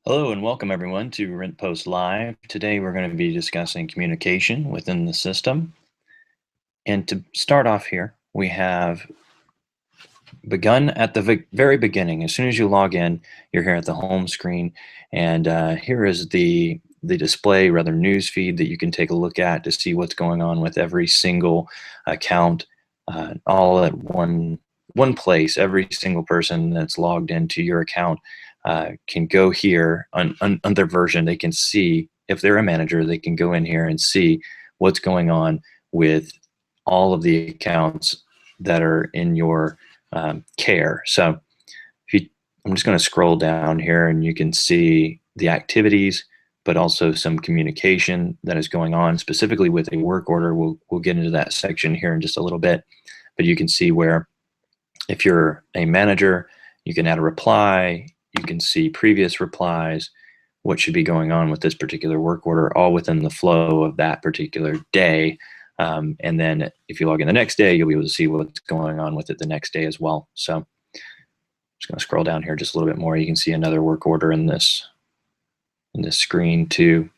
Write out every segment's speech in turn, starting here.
Hello and welcome everyone to RentPost Live. Today we're going to be discussing communication within the system. And to start off here, we have begun at the very beginning. As soon as you log in, you're here at the home screen, and here is the display, rather news feed that you can take a look at to see what's going on with every single account, all at one place. Every single person that's logged into your account can go here on their version. They can see, if they're a manager, they can go in here and see what's going on with all of the accounts that are in your care. So I'm just going to scroll down here and you can see the activities, but also some communication that is going on specifically with a work order. We'll get into that section here in just a little bit, but you can see where if you're a manager, you can add a reply, you can see previous replies, what should be going on with this particular work order, all within the flow of that particular day. And then if you log in the next day, you'll be able to see what's going on with it the next day as well. So I'm just going to scroll down here just a little bit more. You can see another work order in this screen too.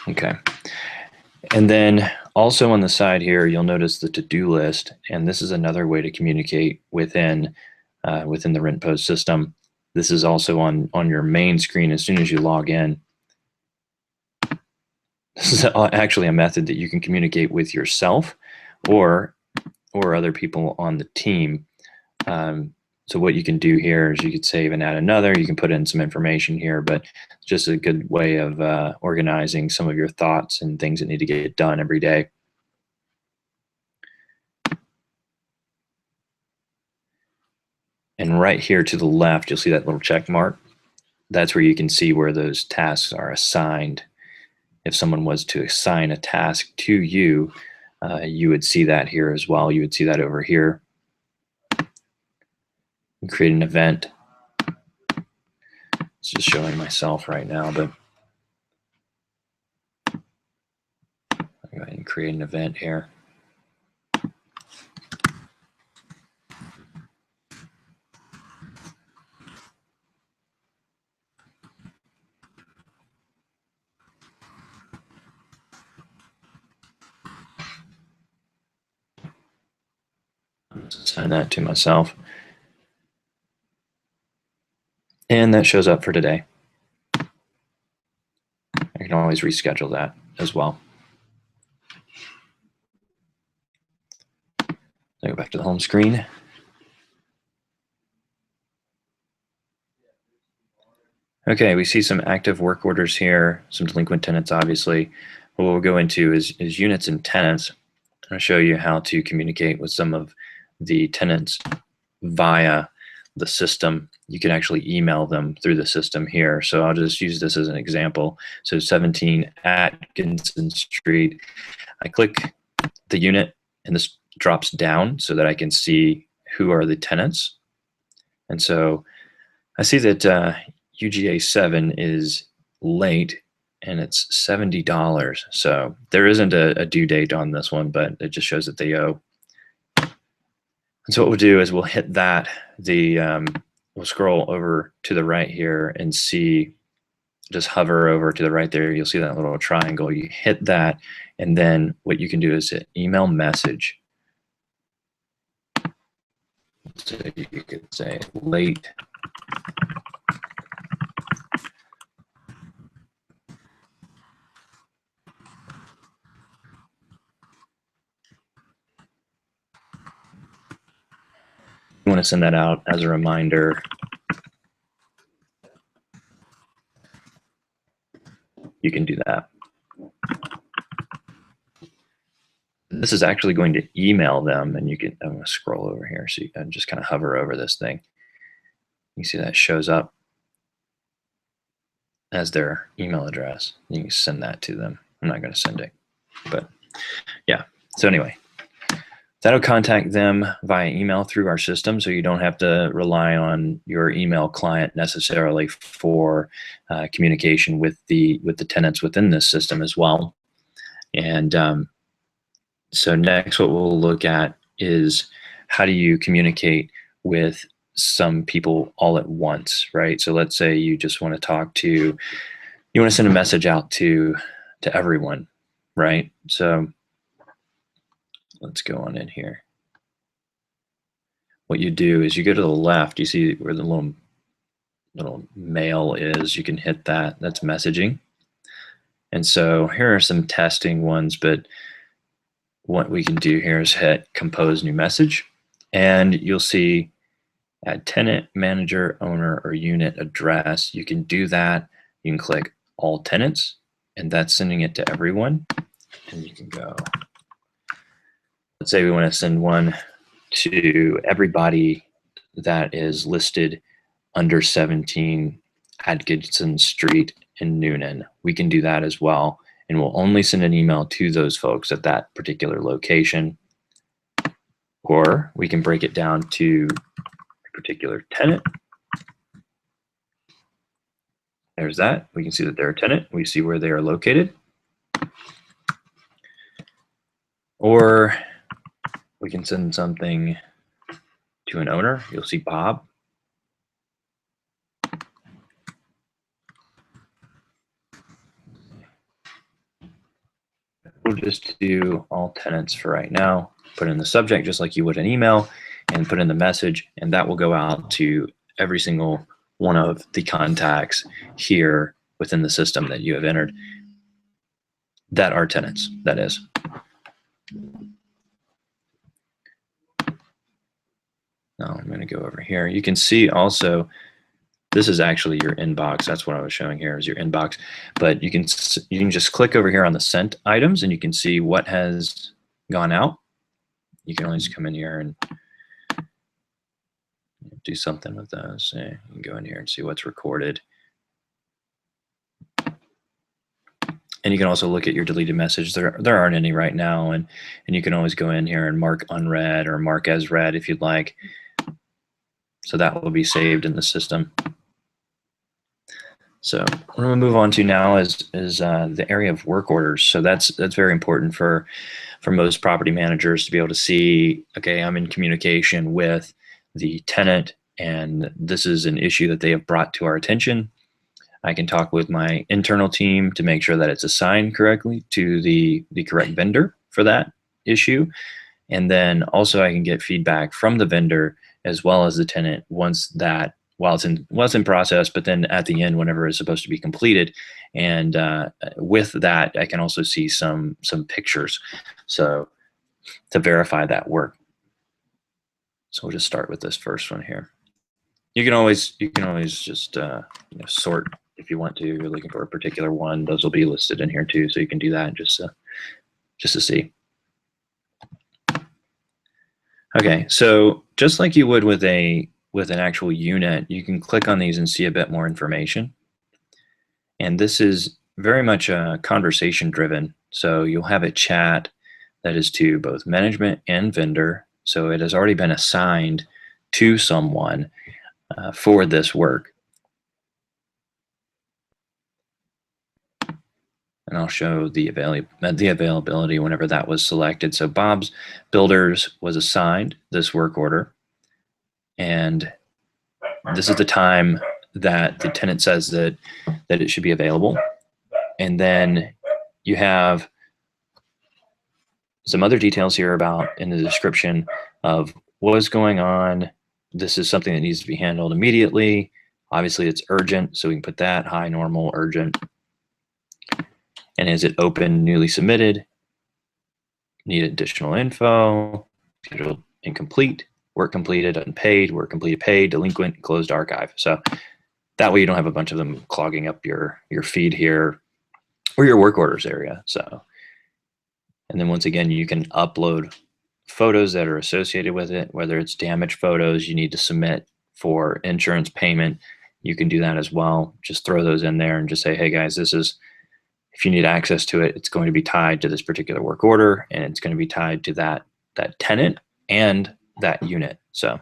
Okay. And then also on the side here, you'll notice the to-do list, and this is another way to communicate within the RentPost system. This is also on your main screen as soon as you log in. This is actually a method that you can communicate with yourself or other people on the team. So what you can do here is you could save and add another. You can put in some information here, but it's just a good way of organizing some of your thoughts and things that need to get done every day. And right here to the left, you'll see that little check mark. That's where you can see where those tasks are assigned. If someone was to assign a task to you, you would see that here as well. You would see that over here. Create an event. It's just showing myself right now, but I'll go ahead and create an event here. Assign that to myself. And that shows up for today. I can always reschedule that as well. I go back to the home screen. Okay, we see some active work orders here, some delinquent tenants, obviously. What we'll go into is units and tenants. I'll show you how to communicate with some of the tenants via the system. You can actually email them through the system here. So I'll just use this as an example. So 17 Atkinson Street. I click the unit and this drops down so that I can see who are the tenants. And so I see that UGA 7 is late and it's $70. So there isn't a due date on this one, but it just shows that they owe. And so what we'll do is we'll hit that. We'll scroll over to the right here and see, just hover over to the right there. You'll see that little triangle. You hit that, and then what you can do is hit email message. So you could say late. You want to send that out as a reminder. You can do that. This is actually going to email them, and you can, I'm going to scroll over here so you can just kind of hover over this thing. You see that shows up as their email address. You can send that to them. I'm not going to send it, but yeah. So anyway, that'll contact them via email through our system, so you don't have to rely on your email client necessarily for communication with the tenants within this system as well. And so next, what we'll look at is how do you communicate with some people all at once, right? So let's say you just want to send a message out to everyone, right? So let's go on in here. What you do is you go to the left, you see where the little mail is, you can hit that, that's messaging. And so here are some testing ones, but what we can do here is hit compose new message, and you'll see add tenant, manager, owner, or unit address. You can do that. You can click all tenants, and that's sending it to everyone. And you can go, let's say we want to send one to everybody that is listed under 17 Atkinson Street in Noonan. We can do that as well, and we'll only send an email to those folks at that particular location. Or we can break it down to a particular tenant. There's that. We can see that they're a tenant. We see where they are located. Or we can send something to an owner. You'll see Bob. We'll just do all tenants for right now. Put in the subject just like you would an email, and put in the message, and that will go out to every single one of the contacts here within the system that you have entered that are tenants, that is. Now I'm going to go over here. You can see also, this is actually your inbox. That's what I was showing here is your inbox. But you can just click over here on the sent items, and you can see what has gone out. You can always come in here and do something with those. You can go in here and see what's recorded. And you can also look at your deleted message. There aren't any right now, and you can always go in here and mark unread or mark as read if you'd like. So that will be saved in the system. So what I'm going to move on to now is the area of work orders. So that's very important for most property managers to be able to see, okay, I'm in communication with the tenant, and this is an issue that they have brought to our attention. I can talk with my internal team to make sure that it's assigned correctly to the correct vendor for that issue. And then also I can get feedback from the vendor as well as the tenant once that, while it's in process, but then at the end, whenever it's supposed to be completed. And with that, I can also see some pictures, so to verify that work. So we'll just start with this first one here. You can always just sort if you want to. You're looking for a particular one; those will be listed in here too, so you can do that just to see. Okay, so just like you would with an actual unit, you can click on these and see a bit more information. And this is very much conversation driven. So you'll have a chat that is to both management and vendor. So it has already been assigned to someone for this work. And I'll show the availability whenever that was selected. So Bob's Builders was assigned this work order. And this is the time that the tenant says that it should be available. And then you have some other details here about in the description of what is going on. This is something that needs to be handled immediately. Obviously it's urgent, so we can put that high, normal, urgent. And is it open, newly submitted? Need additional info, scheduled incomplete, work completed, unpaid, work completed, paid, delinquent, closed archive. So that way you don't have a bunch of them clogging up your feed here or your work orders area. So, and then once again, you can upload photos that are associated with it, whether it's damaged photos you need to submit for insurance payment, you can do that as well. Just throw those in there and just say, hey guys, this is, if you need access to it, it's going to be tied to this particular work order, and it's going to be tied to that tenant and that unit. So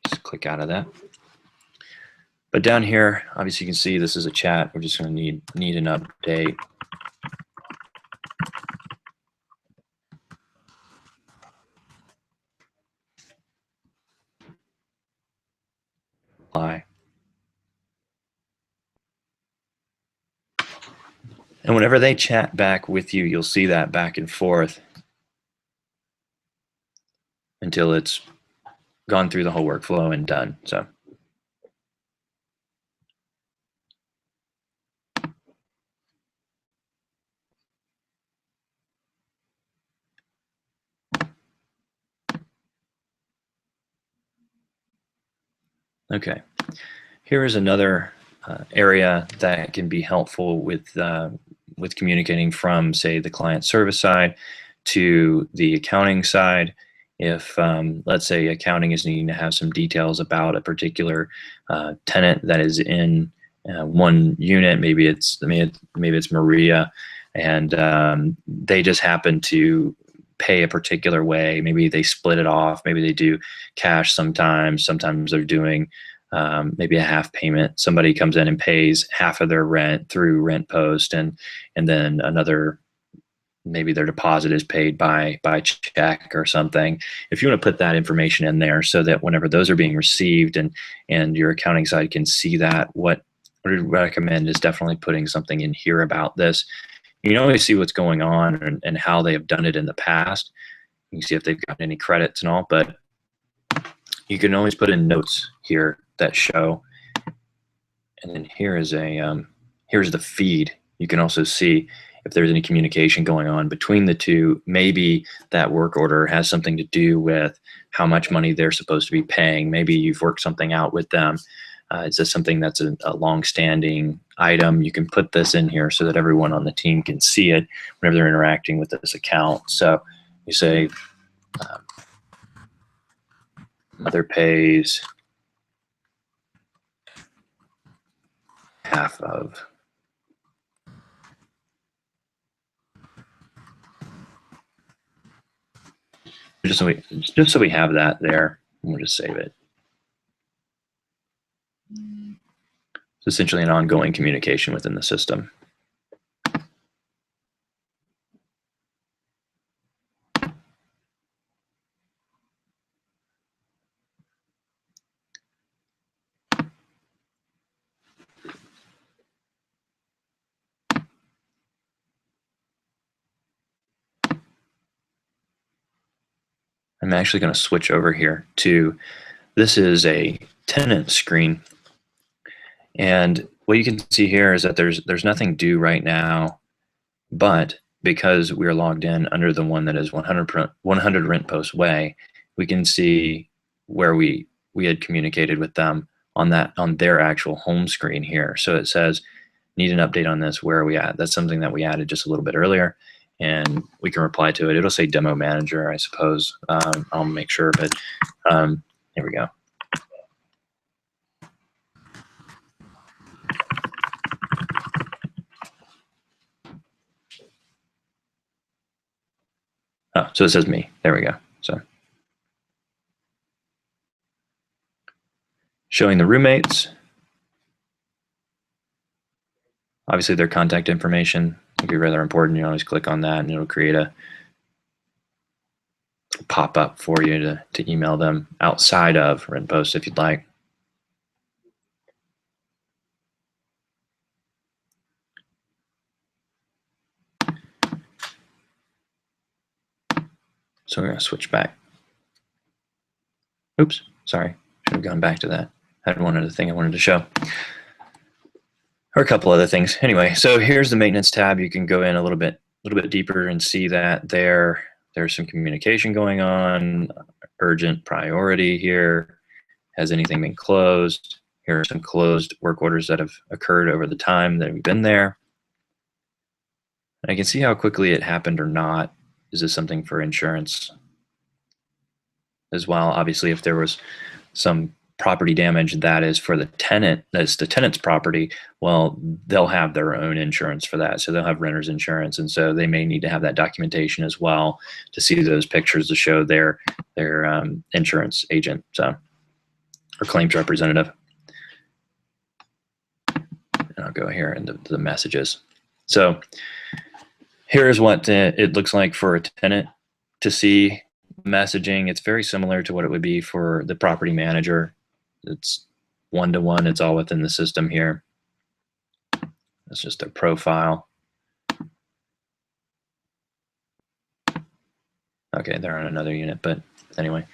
just click out of that. But down here, obviously you can see this is a chat. We're just going to need an update. And whenever they chat back with you, you'll see that back and forth until it's gone through the whole workflow and done. So. Okay, here is another area that can be helpful with communicating from, say, the client service side to the accounting side. If let's say accounting is needing to have some details about a particular tenant that is in one unit, maybe it's Maria, and they just happen to pay a particular way. Maybe they split it off. Maybe they do cash sometimes. Sometimes they're doing maybe a half payment. Somebody comes in and pays half of their rent through RentPost, and then another, maybe their deposit is paid by check or something. If you want to put that information in there so that whenever those are being received and your accounting side can see that, what I would recommend is definitely putting something in here about this. You can always see what's going on and how they have done it in the past. You can see if they've got any credits and all, but you can always put in notes here that show. And then here is here's the feed. You can also see if there's any communication going on between the two. Maybe that work order has something to do with how much money they're supposed to be paying. Maybe you've worked something out with them. Is this something that's a long-standing item? You can put this in here so that everyone on the team can see it whenever they're interacting with this account. So you say, mother pays half of. Just so we have that there, we'll just save it. It's essentially an ongoing communication within the system. I'm actually going to switch over here to, this is a tenant screen. And what you can see here is that there's nothing due right now, but because we're logged in under the one that is 100 RentPost way, we can see where we had communicated with them on their actual home screen here. So it says, need an update on this, where are we at? That's something that we added just a little bit earlier, and we can reply to it. It'll say demo manager, I suppose. I'll make sure, but here we go. Oh, so it says me. There we go. So showing the roommates. Obviously, their contact information would be rather important. You always click on that, and it'll create a pop-up for you to email them outside of RentPost if you'd like. So we're going to switch back. Oops, sorry. Should have gone back to that. I had one other thing I wanted to show. Or a couple other things. Anyway, so here's the maintenance tab. You can go in a little bit deeper and see that there's some communication going on. Urgent priority here. Has anything been closed? Here are some closed work orders that have occurred over the time that we've been there. I can see how quickly it happened or not. Is this something for insurance as well? Obviously, if there was some property damage that is for the tenant, that's the tenant's property, well, they'll have their own insurance for that. So they'll have renter's insurance. And so they may need to have that documentation as well to see those pictures to show their insurance agent, so, or claims representative. And I'll go here into the messages. So here's what it looks like for a tenant to see messaging. It's very similar to what it would be for the property manager. It's one-to-one. It's all within the system here. That's just their profile. Okay, they're on another unit, but anyway.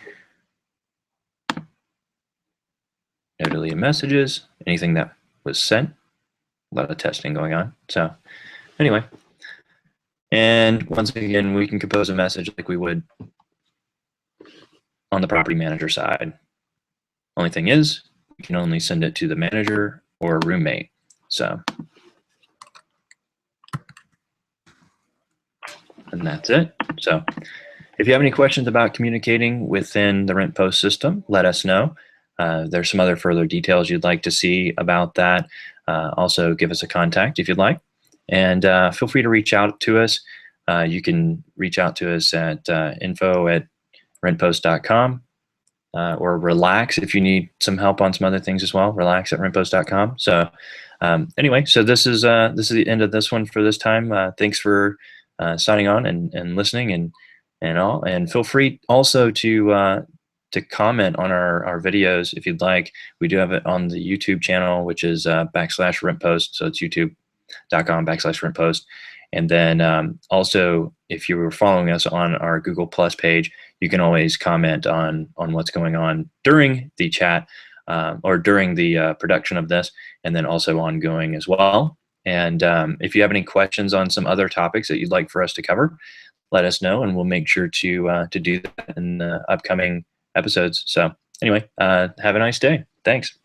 No deleted messages, anything that was sent. A lot of testing going on. So anyway, and once again, we can compose a message like we would on the property manager side. Only thing is, you can only send it to the manager or roommate. So, and that's it. So if you have any questions about communicating within the RentPost system, let us know. There's some other further details you'd like to see about that. Also give us a contact if you'd like. And feel free to reach out to us. You can reach out to us at info@rentpost.com. Or relax if you need some help on some other things as well. Relax@rentpost.com. So anyway, so this is the end of this one for this time. Thanks for signing on and listening and all. And feel free also to comment on our videos if you'd like. We do have it on the YouTube channel, which is /rentpost. So it's youtube.com/rentpost. And then also, if you were following us on our Google Plus page, you can always comment on what's going on during the chat or during the production of this, and then also ongoing as well. And if you have any questions on some other topics that you'd like for us to cover, let us know, and we'll make sure to do that in the upcoming episodes. So anyway, have a nice day. Thanks.